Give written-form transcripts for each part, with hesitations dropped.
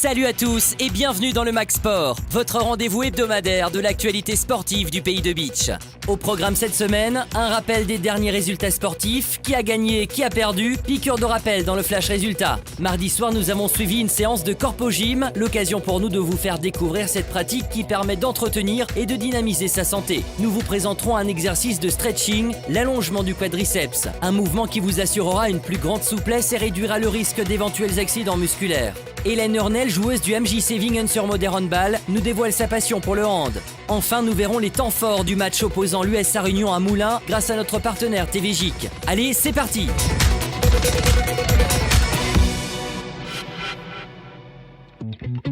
Salut à tous et bienvenue dans le Max Sport, votre rendez-vous hebdomadaire de l'actualité sportive du pays de Beach. Au programme cette semaine, un rappel des derniers résultats sportifs, qui a gagné, qui a perdu, piqûre de rappel dans le flash résultat. Mardi soir, nous avons suivi une séance de Corpo Gym, l'occasion pour nous de vous faire découvrir cette pratique qui permet d'entretenir et de dynamiser sa santé. Nous vous présenterons un exercice de stretching, l'allongement du quadriceps, un mouvement qui vous assurera une plus grande souplesse et réduira le risque d'éventuels accidents musculaires. Hélène Urnel, joueuse du MJC Vingen sur Modern Handball, nous dévoile sa passion pour le hand. Enfin, nous verrons les temps forts du match opposant l'USA Réunion à Moulins grâce à notre partenaire TVGIC. Allez, c'est parti!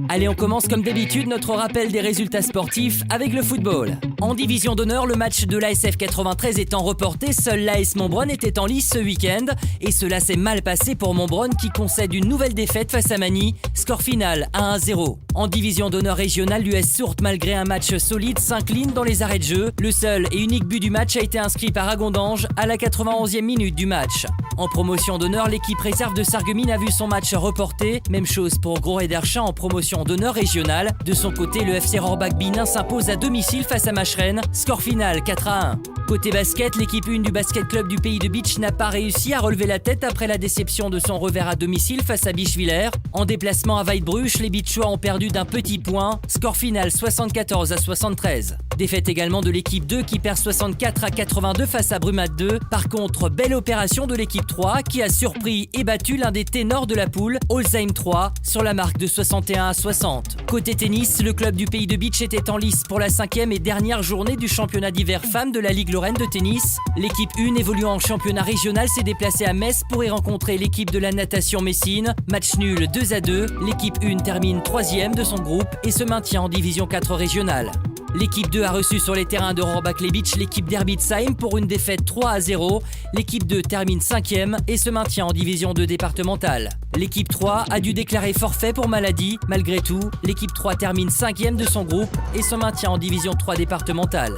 Allez, on commence comme d'habitude notre rappel des résultats sportifs avec le football. En division d'honneur, le match de l'ASF 93 étant reporté, seul l'AS Montbronn était en lice ce week-end. Et cela s'est mal passé pour Montbronn qui concède une nouvelle défaite face à Magny, score final à 1-0. En division d'honneur régionale, l'US Sourtes, malgré un match solide, s'incline dans les arrêts de jeu. Le seul et unique but du match a été inscrit par Agondange à la 91e minute du match. En promotion d'honneur, l'équipe réserve de Sarreguemines a vu son match reporté. Même chose pour Gros Ederchin en promotion d'honneur régionale. De son côté, le FC Rohrbach Binin s'impose à domicile face à Macheren. Score final 4-1. Côté basket, l'équipe 1 du basket club du pays de Beach n'a pas réussi à relever la tête après la déception de son revers à domicile face à Bischwiller. En déplacement à Weidbruch, les Beachois ont perdu d'un petit point. Score final 74-73. Défaite également de l'équipe 2 qui perd 64-82 face à Brumath 2. Par contre, belle opération de l'équipe 3 qui a surpris et battu l'un des ténors de la poule, Holzheim 3, sur la marque de 61-60. Côté tennis, le club du pays de Beach était en lice pour la 5e et dernière journée du championnat d'hiver femmes de la Ligue Lorraine de tennis. L'équipe 1 évoluant en championnat régional s'est déplacée à Metz pour y rencontrer l'équipe de la natation Messine. Match nul 2-2, l'équipe 1 termine 3e de son groupe et se maintient en division 4 régionale. L'équipe 2 a reçu sur les terrains de Rohrbach-les-Beach l'équipe d'Herbitsheim pour une défaite 3-0. L'équipe 2 termine 5e et se maintient en division 2 départementale. L'équipe 3 a dû déclarer forfait pour maladie. Malgré tout, l'équipe 3 termine 5e de son groupe et se maintient en division 3 départementale.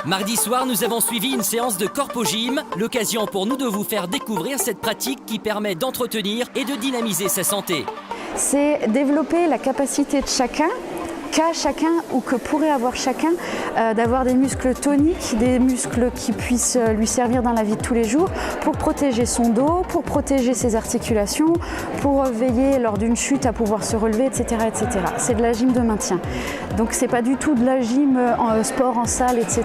Mardi soir, nous avons suivi une séance de Corpo Gym, l'occasion pour nous de vous faire découvrir cette pratique qui permet d'entretenir et de dynamiser sa santé. C'est développer la capacité de chacun, qu'a chacun ou que pourrait avoir chacun, d'avoir des muscles toniques, des muscles qui puissent lui servir dans la vie de tous les jours pour protéger son dos, pour protéger ses articulations, pour veiller lors d'une chute à pouvoir se relever, etc. etc. C'est de la gym de maintien. Donc c'est pas du tout de la gym en sport en salle, etc.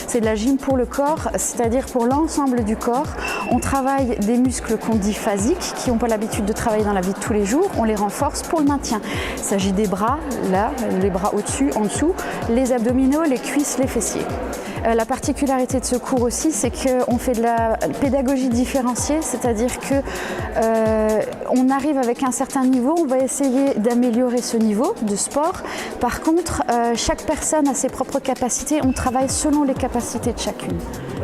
C'est de la gym pour le corps, c'est-à-dire pour l'ensemble du corps. On travaille des muscles qu'on dit phasiques, qui n'ont pas l'habitude de travailler dans la vie de tous les jours. On les renforce pour le maintien. Il s'agit des bras, là, les bras au-dessus, en dessous, les abdominaux, les cuisses, les fessiers. La particularité de ce cours aussi, c'est qu'on fait de la pédagogie différenciée, c'est-à-dire qu'on arrive avec un certain niveau, on va essayer d'améliorer ce niveau de sport. Par contre, chaque personne a ses propres capacités, on travaille selon les capacités de chacune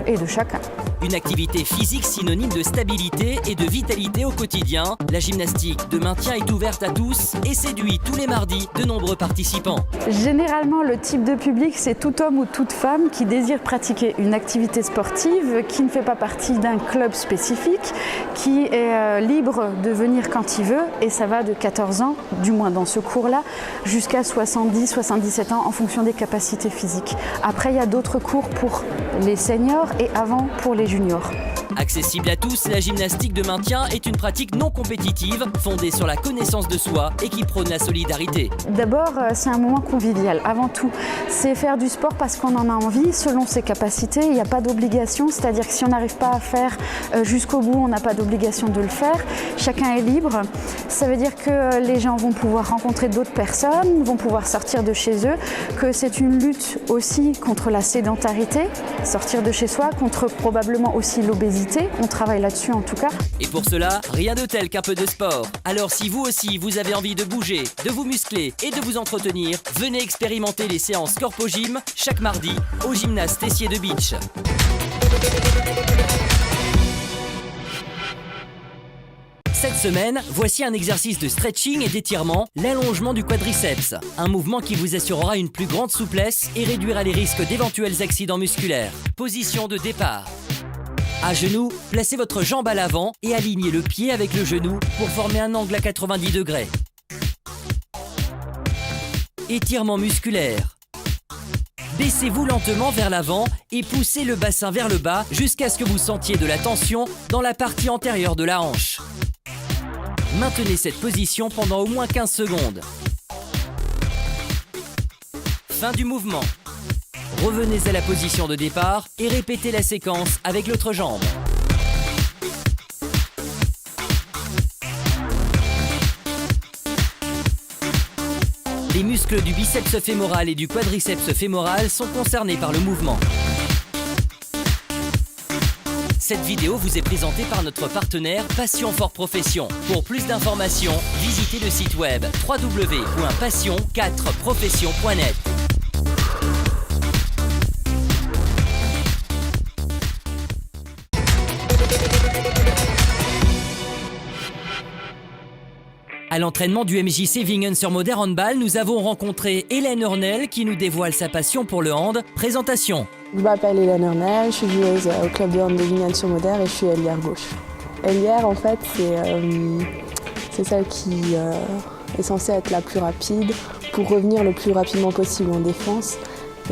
et de chacun. Une activité physique synonyme de stabilité et de vitalité au quotidien. La gymnastique de maintien est ouverte à tous et séduit tous les mardis de nombreux participants. Généralement, le type de public, c'est tout homme ou toute femme qui désire pratiquer une activité sportive, qui ne fait pas partie d'un club spécifique, qui est libre de venir quand il veut, et ça va de 14 ans, du moins dans ce cours-là, jusqu'à 70-77 ans en fonction des capacités physiques. Après, il y a d'autres cours pour les seniors et avant pour les juniors. Accessible à tous, la gymnastique de maintien est une pratique non compétitive, fondée sur la connaissance de soi et qui prône la solidarité. D'abord, c'est un moment convivial, avant tout. C'est faire du sport parce qu'on en a envie, selon ses capacités. Il n'y a pas d'obligation, c'est-à-dire que si on n'arrive pas à faire jusqu'au bout, on n'a pas d'obligation de le faire. Chacun est libre. Ça veut dire que les gens vont pouvoir rencontrer d'autres personnes, vont pouvoir sortir de chez eux, que c'est une lutte aussi contre la sédentarité, sortir de chez soi, contre probablement aussi l'obésité. On travaille là-dessus en tout cas. Et pour cela, rien de tel qu'un peu de sport. Alors si vous aussi, vous avez envie de bouger, de vous muscler et de vous entretenir, venez expérimenter les séances Corpo Gym chaque mardi au gymnase Tessier de Beach. Cette semaine, voici un exercice de stretching et d'étirement, l'allongement du quadriceps. Un mouvement qui vous assurera une plus grande souplesse et réduira les risques d'éventuels accidents musculaires. Position de départ. À genoux, placez votre jambe à l'avant et alignez le pied avec le genou pour former un angle à 90 degrés. Étirement musculaire. Baissez-vous lentement vers l'avant et poussez le bassin vers le bas jusqu'à ce que vous sentiez de la tension dans la partie antérieure de la hanche. Maintenez cette position pendant au moins 15 secondes. Fin du mouvement. Revenez à la position de départ et répétez la séquence avec l'autre jambe. Les muscles du biceps fémoral et du quadriceps fémoral sont concernés par le mouvement. Cette vidéo vous est présentée par notre partenaire Passion for Profession. Pour plus d'informations, visitez le site web www.passion4profession.net. À l'entraînement du MJC Vingen-sur-Moder Handball, nous avons rencontré Hélène Hurnel qui nous dévoile sa passion pour le hand. Présentation. Je m'appelle Hélène Hurnel, je suis joueuse au club de hand de Vingen-sur-Moder et je suis ailière gauche. Ailière, en fait, c'est celle qui est censée être la plus rapide pour revenir le plus rapidement possible en défense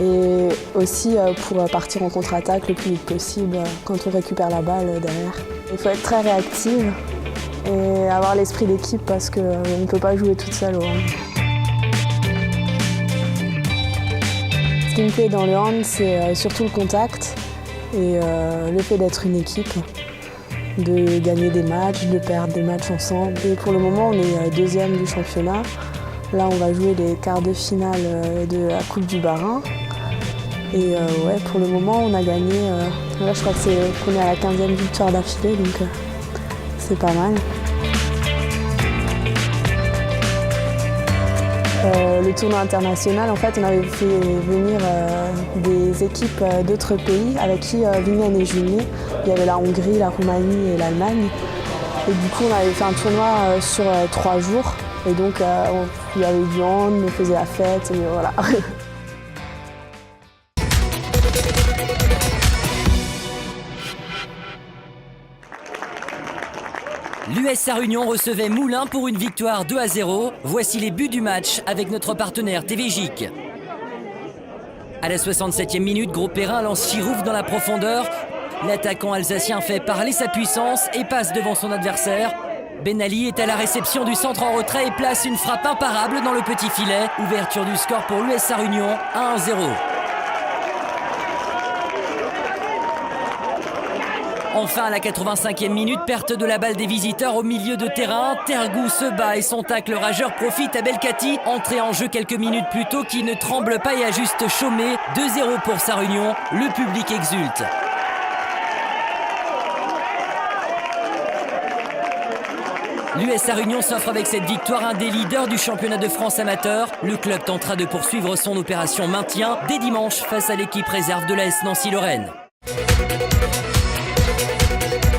et aussi pour partir en contre-attaque le plus vite possible quand on récupère la balle derrière. Il faut être très réactive et avoir l'esprit d'équipe parce qu'on ne peut pas jouer toute seule au hand. Ce qui me plaît dans le hand, c'est surtout le contact et le fait d'être une équipe, de gagner des matchs, de perdre des matchs ensemble. Et pour le moment, on est deuxième du championnat. Là, on va jouer les quarts de finale de la Coupe du Bas-Rhin. Et pour le moment, on a gagné, là je crois qu'on est à la 15e victoire d'affilée, donc c'est pas mal. Le tournoi international, en fait, on avait fait venir des équipes d'autres pays avec qui Vingen est jumelé. Il y avait la Hongrie, la Roumanie et l'Allemagne. Et du coup, on avait fait un tournoi sur 3 jours. Et donc, il y avait du hand, on faisait la fête, et voilà. L'US Sarre-Union recevait Moulins pour une victoire 2-0. Voici les buts du match avec notre partenaire TVGIC. À la 67e minute, Gros Perrin lance Chirouf dans la profondeur. L'attaquant alsacien fait parler sa puissance et passe devant son adversaire. Ben Ali est à la réception du centre en retrait et place une frappe imparable dans le petit filet. Ouverture du score pour l'US Sarre-Union, 1-0. Enfin, à la 85e minute, perte de la balle des visiteurs au milieu de terrain. Tergou se bat et son tacle rageur profite à Belkati, entré en jeu quelques minutes plus tôt, qui ne tremble pas et a juste chômé. 2-0 pour Sarre-Union, le public exulte. L'US Sarre-Union s'offre avec cette victoire un des leaders du championnat de France amateur. Le club tentera de poursuivre son opération maintien dès dimanche face à l'équipe réserve de l'AS Nancy-Lorraine.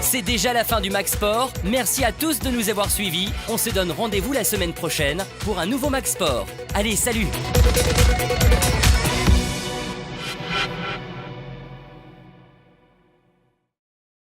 C'est déjà la fin du Max Sport. Merci à tous de nous avoir suivis. On se donne rendez-vous la semaine prochaine pour un nouveau Max Sport. Allez, salut!